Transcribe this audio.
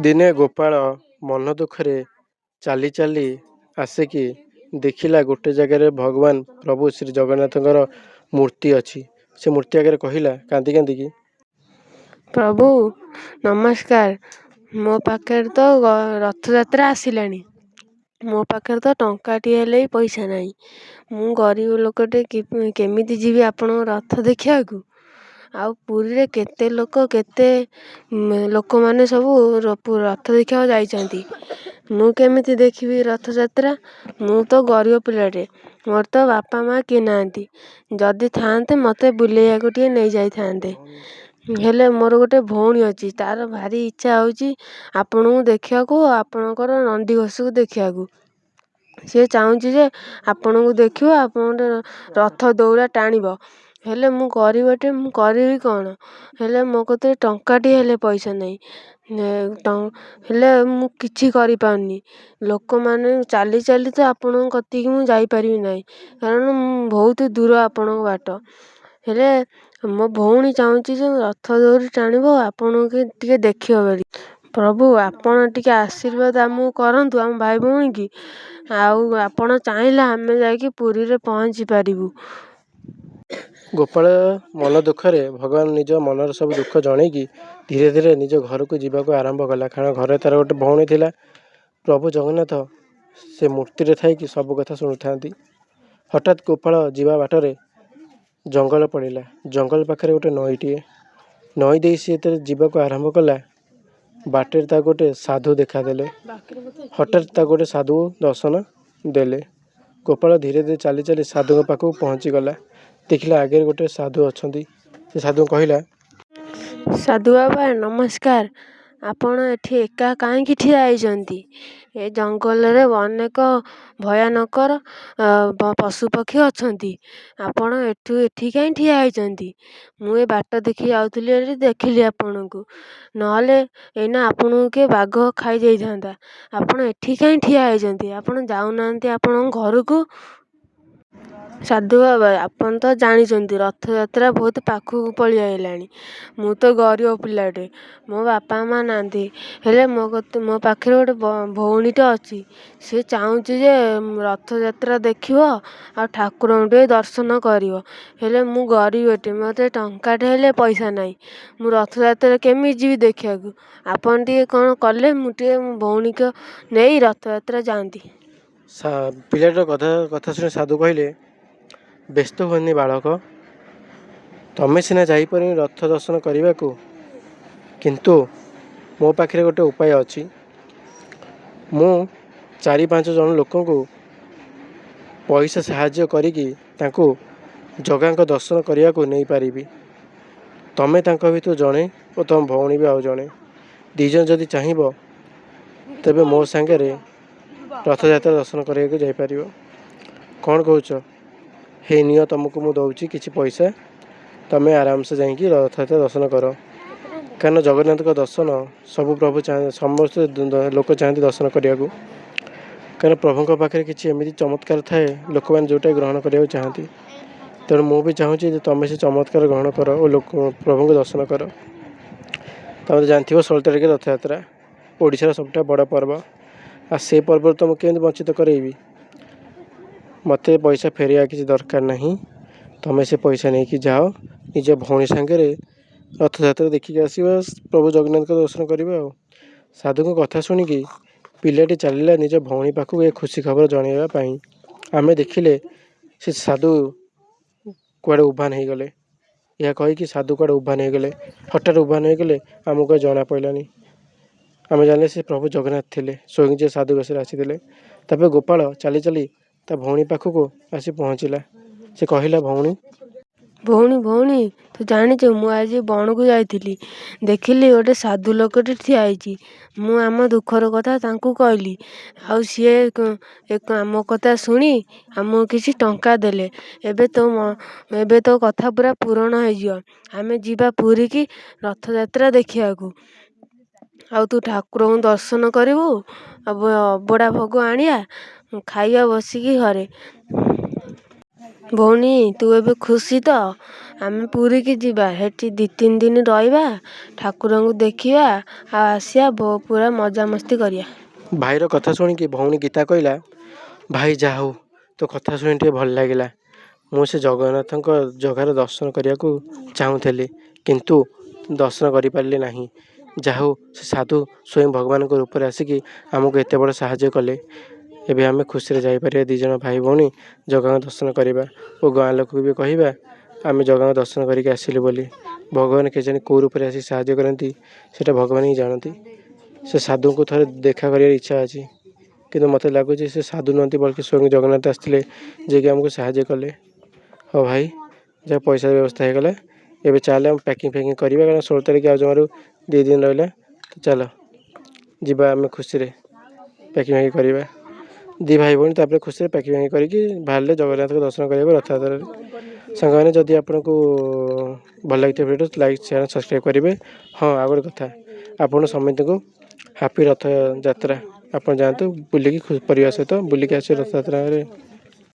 ଦିନେ ଗୋପାଳ ମନ ଦୁଃଖରେ ଚାଲି ଚାଲି ଆସିକି ଦେଖିଲା ଗୋଟେ ଜାଗାରେ ଭଗବାନ ପ୍ରଭୁ ଶ୍ରୀ ଜଗନ୍ନାଥଙ୍କର ମୂର୍ତ୍ତି ଅଛି। ସେ ମୂର୍ତ୍ତି ଆଗରେ କହିଲା କାନ୍ଦି କାନ୍ଦିକି, ପ୍ରଭୁ ନମସ୍କାର। ମୋ ପାଖରେ ତ ରଥଯାତ୍ରା ଆସିଲାଣି। ମୋ ପାଖରେ ତ ଟଙ୍କାଟିଏ ହେଲେ ବି ପଇସା ନାହିଁ। ମୁଁ ଗରିବ ଲୋକଟେ, କେମିତି ଯିବି ଆପଣଙ୍କ ରଥ ଦେଖିବାକୁ? ଆଉ ପୁରୀରେ କେତେ ଲୋକମାନେ ସବୁ ରଥ ଦେଖିବାକୁ ଯାଇଛନ୍ତି। ମୁଁ କେମିତି ଦେଖିବି ରଥଯାତ୍ରା? ମୁଁ ତ ଗରିବ ପିଲାଟେ, ମୋର ତ ବାପା ମା କିଏ ନାହାନ୍ତି। ଯଦି ଥାଆନ୍ତେ ମୋତେ ବୁଲେଇବାକୁ ଟିକେ ନେଇଯାଇଥାନ୍ତେ। ହେଲେ ମୋର ଗୋଟେ ଭଉଣୀ ଅଛି, ତାର ଭାରି ଇଚ୍ଛା ହେଉଛି ଆପଣଙ୍କୁ ଦେଖିବାକୁ, ଆପଣଙ୍କର ନନ୍ଦିଘୋଷକୁ ଦେଖିବାକୁ। ସିଏ ଚାହୁଁଛି ଯେ ଆପଣଙ୍କୁ ଦେଖିବ, ଆପଣଙ୍କ ରଥ ଦଉଡ଼ା ଟାଣିବ। ହେଲେ ମୁଁ ଗରିବଟେ, ମୁଁ କରିବି କ'ଣ? ହେଲେ ମୋ କତିରେ ଟଙ୍କାଟିଏ ହେଲେ ପଇସା ନାହିଁ। ହେଲେ ମୁଁ କିଛି କରିପାରୁନି। ଲୋକମାନେ ଚାଲି ଚାଲି ତ ଆପଣଙ୍କ କତିକି ମୁଁ ଯାଇପାରିବି ନାହିଁ, କାରଣ ବହୁତ ଦୂର ଆପଣଙ୍କ ବାଟ। ହେଲେ ମୋ ଭଉଣୀ ଚାହୁଁଛି ଯେ ରଥ ଦଉଡ଼ି ଟାଣିବ, ଆପଣଙ୍କୁ ଟିକେ ଦେଖିବ ବୋଲି। ପ୍ରଭୁ ଆପଣ ଟିକେ ଆଶୀର୍ବାଦ ଆମକୁ କରନ୍ତୁ, ଆମ ଭାଇ ଭଉଣୀକି। ଆଉ ଆପଣ ଚାହିଁଲେ ଆମେ ଯାଇକି ପୁରୀରେ ପହଞ୍ଚି ପାରିବୁ। ଗୋପାଳ ମନ ଦୁଃଖରେ ଭଗବାନ ନିଜ ମନର ସବୁ ଦୁଃଖ ଜଣେଇକି ଧୀରେ ଧୀରେ ନିଜ ଘରକୁ ଯିବାକୁ ଆରମ୍ଭ କଲା। କାରଣ ଘରେ ତାର ଗୋଟେ ଭଉଣୀ ଥିଲା। ପ୍ରଭୁ ଜଗନ୍ନାଥ ସେ ମୂର୍ତ୍ତିରେ ଥାଇକି ସବୁ କଥା ଶୁଣୁଥାନ୍ତି। ହଠାତ୍ ଗୋପାଳ ଯିବା ବାଟରେ ଜଙ୍ଗଲ ପଡ଼ିଲା। ଜଙ୍ଗଲ ପାଖରେ ଗୋଟେ ନଈଟିଏ। ନଈ ଦେଇ ସିଏ ଯେତେବେଳେ ଯିବାକୁ ଆରମ୍ଭ କଲା, ବାଟରେ ତାକୁ ଗୋଟେ ସାଧୁ ଦେଖାଦେଲେ। ହଠାତ୍ ତାକୁ ଗୋଟେ ସାଧୁ ଦର୍ଶନ ଦେଲେ। ଗୋପାଳ ଧୀରେ ଧୀରେ ଚାଲି ଚାଲି ସାଧୁଙ୍କ ପାଖକୁ ପହଞ୍ଚିଗଲା। ଦେଖିଲା ଆଗରେ ଗୋଟେ ସାଧୁ ଅଛନ୍ତି। ସେ ସାଧୁ କହିଲା, ସାଧୁ ବାବା ନମସ୍କାର। ଆପଣ ଏଠି ଏକା କାହିଁକି ଠିଆ ହେଇଛନ୍ତି? ଏ ଜଙ୍ଗଲରେ ଅନେକ ଭୟାନକର ପଶୁପକ୍ଷୀ ଅଛନ୍ତି। ଆପଣ ଏଠି କାହିଁ ଠିଆ ହେଇଛନ୍ତି? ମୁଁ ଏ ବାଟ ଦେଖି ଯାଉଥିଲି ବୋଲି ଦେଖିଲି ଆପଣଙ୍କୁ, ନହେଲେ ଏଇନା ଆପଣଙ୍କୁ କିଏ ବାଘ ଖାଇ ଯାଇଥାନ୍ତା। ଆପଣ ଏଠି କାହିଁ ଠିଆ ହେଇଛନ୍ତି? ଆପଣ ଯାଉନାହାନ୍ତି ଆପଣଙ୍କ ଘରକୁ। ସାଧୁ ବାବା ଆପଣ ତ ଜାଣିଛନ୍ତି ରଥଯାତ୍ରା ବହୁତ ପାଖକୁ ପଳେଇ ଆଇଲାଣି। ମୁଁ ତ ଗରିବ ପିଲାଟେ, ମୋ ବାପା ମା ନାହାନ୍ତି। ହେଲେ ମୋ ପାଖରେ ଗୋଟେ ଭଉଣୀଟେ ଅଛି। ସେ ଚାହୁଁଛି ଯେ ରଥଯାତ୍ରା ଦେଖିବ ଆଉ ଠାକୁରଙ୍କୁ ଟିକେ ଦର୍ଶନ କରିବ। ହେଲେ ମୁଁ ଗରିବଟେ, ମୋତେ ଟଙ୍କାଟେ ହେଲେ ପଇସା ନାହିଁ। ମୁଁ ରଥଯାତ୍ରା କେମିତି ଯିବି ଦେଖିବାକୁ? ଆପଣ ଟିକେ କ'ଣ କଲେ ମୁଁ ଟିକେ ମୋ ଭଉଣୀକୁ ନେଇ ରଥଯାତ୍ରା ଯାଆନ୍ତି। ପିଲାଟିର କଥା ଶୁଣି ସାଧୁ କହିଲେ, ବ୍ୟସ୍ତ ହୁଅନି ବାଳକ, ତମେ ସିନା ଯାଇପାରିନି ରଥ ଦର୍ଶନ କରିବାକୁ, କିନ୍ତୁ ମୋ ପାଖରେ ଗୋଟେ ଉପାୟ ଅଛି। ମୁଁ 4-5 ଜଣ ଲୋକଙ୍କୁ ପଇସା ସାହାଯ୍ୟ କରିକି ତାଙ୍କୁ ଜଗାଙ୍କ ଦର୍ଶନ କରିବାକୁ ନେଇପାରିବି। ତମେ ତାଙ୍କ ଭିତରୁ ଜଣେ ଓ ତମ ଭଉଣୀ ବି ଆଉ ଜଣେ, 2 ଜଣ ଯଦି ଚାହିଁବ ତେବେ ମୋ ସାଙ୍ଗରେ ରଥଯାତ୍ରା ଦର୍ଶନ କରିବାକୁ ଯାଇପାରିବ। କ'ଣ କହୁଛ? ହେଇ ନିଅ, ତମକୁ ମୁଁ ଦେଉଛି କିଛି ପଇସା, ତମେ ଆରାମସେ ଯାଇକି ରଥଯାତ୍ରା ଦର୍ଶନ କର। କାରଣ ଜଗନ୍ନାଥଙ୍କ ଦର୍ଶନ ସବୁ ପ୍ରଭୁ ସମସ୍ତେ ଲୋକ ଚାହାନ୍ତି ଦର୍ଶନ କରିବାକୁ। କାରଣ ପ୍ରଭୁଙ୍କ ପାଖରେ କିଛି ଏମିତି ଚମତ୍କାର ଥାଏ, ଲୋକମାନେ ଯେଉଁଟାକି ଗ୍ରହଣ କରିବାକୁ ଚାହାନ୍ତି। ତେଣୁ ମୁଁ ବି ଚାହୁଁଛି ଯେ ତମେ ସେ ଚମତ୍କାର ଗ୍ରହଣ କର ଓ ପ୍ରଭୁଙ୍କୁ ଦର୍ଶନ କର। ତମେ ଜାଣିଥିବ 16 ତାରିଖରେ ରଥଯାତ୍ରା, ଓଡ଼ିଶାର ସବୁଠୁ ବଡ଼ ପର୍ବ। ଆଉ ସେ ପର୍ବରୁ ତ ମୁଁ କେମିତି ବଞ୍ଚିତ କରାଇବି? ମୋତେ ପଇସା ଫେରିବା କିଛି ଦରକାର ନାହିଁ। ତମେ ସେ ପଇସା ନେଇକି ଯାଅ, ନିଜ ଭଉଣୀ ସାଙ୍ଗରେ ରଥଯାତ୍ରା ଦେଖିକି ଆସିବ, ପ୍ରଭୁ ଜଗନ୍ନାଥଙ୍କ ଦର୍ଶନ କରିବ। ଆଉ ସାଧୁଙ୍କ କଥା ଶୁଣିକି ପିଲାଟି ଚାଲିଲା ନିଜ ଭଉଣୀ ପାଖକୁ ଏ ଖୁସି ଖବର ଜଣାଇବା ପାଇଁ। ଆମେ ଦେଖିଲେ ସେ ସାଧୁ କୁଆଡ଼େ ଉଭାନ ହେଇଗଲେ। ଏହା କହିକି ସାଧୁ କୁଆଡ଼େ ଉଭାନ ହେଇଗଲେ। ହଠାତ୍ ଉଭାନ ହେଇଗଲେ, ଆମକୁ ଜଣା ପଡ଼ିଲାନି। ଆମେ ଜାଣିଲେ ସେ ପ୍ରଭୁ ଜଗନ୍ନାଥ ଥିଲେ, ସ୍ୱୟଂ ଯେ ସାଧୁ ବେଶରେ ଆସିଥିଲେ। ତାପରେ ଗୋପାଳ ଚାଲି ଚାଲି ତା ଭଉଣୀ ପାଖକୁ ଆସି ପହଞ୍ଚିଲା। ସେ କହିଲା, ଭଉଣୀ ତୁ ଜାଣିଛୁ ମୁଁ ଆଜି ବଣକୁ ଯାଇଥିଲି, ଦେଖିଲି ଗୋଟେ ସାଧୁ ଲୋକଟେ ଠିଆ ହେଇଛି। ମୁଁ ଆମ ଦୁଃଖର କଥା ତାଙ୍କୁ କହିଲି, ଆଉ ସିଏ ଆମ କଥା ଶୁଣି ଆମକୁ କିଛି ଟଙ୍କା ଦେଲେ। ଏବେ ତୋ କଥା ପୁରା ପୂରଣ ହେଇଯିବ। ଆମେ ଯିବା ପୁରୀକି ରଥଯାତ୍ରା ଦେଖିବାକୁ। ଆଉ ତୁ ଠାକୁରଙ୍କୁ ଦର୍ଶନ କରିବୁ, ଅବଢ଼ା ଭୋଗ ଆଣିବା, ଖାଇବା ବସିକି ଘରେ। ଭଉଣୀ ତୁ ଏବେ ଖୁସି ତ? ଆମେ ପୁରୀକି ଯିବା, ସେଠି 2-3 ଦିନ ରହିବା, ଠାକୁରଙ୍କୁ ଦେଖିବା ଆଉ ଆସିବା, ପୁରା ମଜାମସ୍ତି କରିବା। ଭାଇର କଥା ଶୁଣିକି ଭଉଣୀ ଗୀତା କହିଲା, ଭାଇ ଯାହା ହଉ ତୋ କଥା ଶୁଣି ଟିକେ ଭଲ ଲାଗିଲା। ମୁଁ ସେ ଜଗାର ଦର୍ଶନ କରିବାକୁ ଚାହୁଁଥିଲି, କିନ୍ତୁ ଦର୍ଶନ କରିପାରିଲି ନାହିଁ। ଯାହା ହଉ ସେ ସାଧୁ ସ୍ୱୟଂ ଭଗବାନଙ୍କ ରୂପରେ ଆସିକି ଆମକୁ ଏତେ ବଡ଼ ସାହାଯ୍ୟ କଲେ। ଏବେ ଆମେ ଖୁସିରେ ଯାଇପାରିବା 2 ଜଣ ଭାଇ ଭଉଣୀ ଜଗାଙ୍କ ଦର୍ଶନ କରିବା ଓ ଗାଁ ଲୋକକୁ ବି କହିବା ଆମେ ଜଗାଙ୍କ ଦର୍ଶନ କରିକି ଆସିଲୁ ବୋଲି। ଭଗବାନ କେଜାଣି କେଉଁ ରୂପରେ ଆସି ସାହାଯ୍ୟ କରନ୍ତି, ସେଇଟା ଭଗବାନ ହିଁ ଜାଣନ୍ତି। ସେ ସାଧୁଙ୍କୁ ଥରେ ଦେଖା କରିବାର ଇଚ୍ଛା ଅଛି, କିନ୍ତୁ ମୋତେ ଲାଗୁଛି ସେ ସାଧୁ ନୁହନ୍ତି ବଲ୍କି ସ୍ୱୟଂ ଜଗନ୍ନାଥ ଆସିଥିଲେ, ଯିଏକି ଆମକୁ ସାହାଯ୍ୟ କଲେ। ହଉ ଭାଇ, ଯାହା ପଇସା ବ୍ୟବସ୍ଥା ହେଇଗଲା, ଏବେ ଚାଲେ ଆମେ ପ୍ୟାକିଂ କରିବା, କାରଣ 16 ତାରିଖ ଆଉ ଜମାରୁ 2 ଦିନ ରହିଲା। ତ ଚାଲ ଯିବା ଆମେ ଖୁସିରେ ପ୍ୟାକିଂ କରିବା। 2 ଭାଇ ଭଉଣୀ ତାପରେ ଖୁସିରେ ପ୍ୟାକିଂ କରିକି ବାହାରିଲେ ଜଗନ୍ନାଥଙ୍କ ଦର୍ଶନ କରିବାକୁ ରଥଯାତ୍ରାରେ। ସାଙ୍ଗମାନେ ଯଦି ଆପଣଙ୍କୁ ଭଲ ଲାଗିଥିବ ଭିଡ଼ିଓ, ଲାଇକ୍ ସେୟାର ସବସ୍କ୍ରାଇବ୍ କରିବେ। ହଁ, ଆଉ ଗୋଟେ କଥା, ଆପଣ ସମସ୍ତଙ୍କୁ ହାପି ରଥଯାତ୍ରା। ଆପଣ ଯାଆନ୍ତୁ ବୁଲିକି ପରିବାର ସହିତ ବୁଲିକି ଆସିବେ ରଥଯାତ୍ରାରେ।